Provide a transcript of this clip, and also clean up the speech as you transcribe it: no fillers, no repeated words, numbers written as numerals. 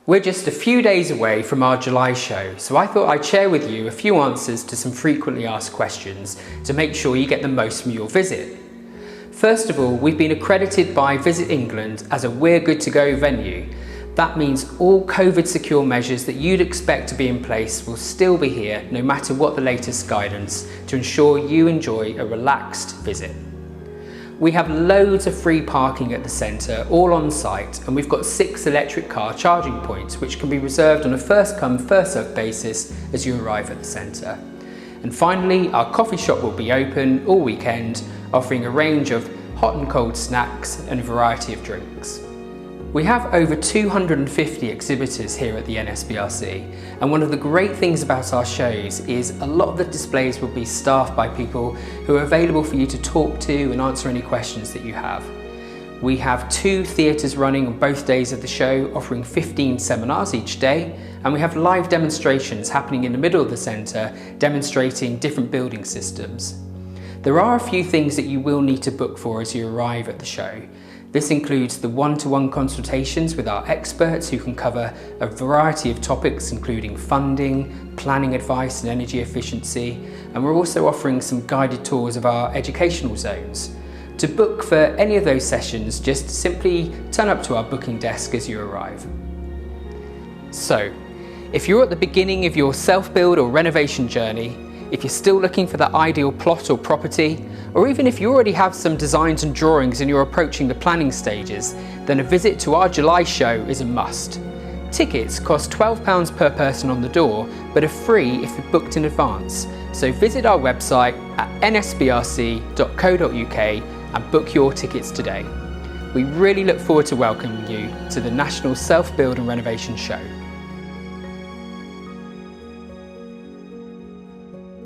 We're just a few days away from our July show, so I thought I'd share with you a few answers to some frequently asked questions to make sure you get the most from your visit. First of all, we've been accredited by Visit England as a We're Good to Go venue. That means all COVID secure measures that you'd expect to be in place will still be here no matter what the latest guidance, to ensure you enjoy a relaxed visit. We have loads of free parking at the centre, all on site, and we've got 6 electric car charging points which can be reserved on a first come first served basis as you arrive at the centre. And finally, our coffee shop will be open all weekend, offering a range of hot and cold snacks and a variety of drinks. We have over 250 exhibitors here at the NSBRC, and one of the great things about our shows is a lot of the displays will be staffed by people who are available for you to talk to and answer any questions that you have. We have 2 theatres running on both days of the show, offering 15 seminars each day, and we have live demonstrations happening in the middle of the centre, demonstrating different building systems. There are a few things that you will need to book for as you arrive at the show. This includes the one-to-one consultations with our experts who can cover a variety of topics including funding, planning advice and energy efficiency, and we're also offering some guided tours of our educational zones. To book for any of those sessions, just simply turn up to our booking desk as you arrive. So, if you're at the beginning of your self-build or renovation journey, if you're still looking for that ideal plot or property, or even if you already have some designs and drawings and you're approaching the planning stages, then a visit to our July show is a must. Tickets cost £12 per person on the door, but are free if you're booked in advance. So visit our website at nsbrc.co.uk and book your tickets today. We really look forward to welcoming you to the National Self-Build and Renovation Show.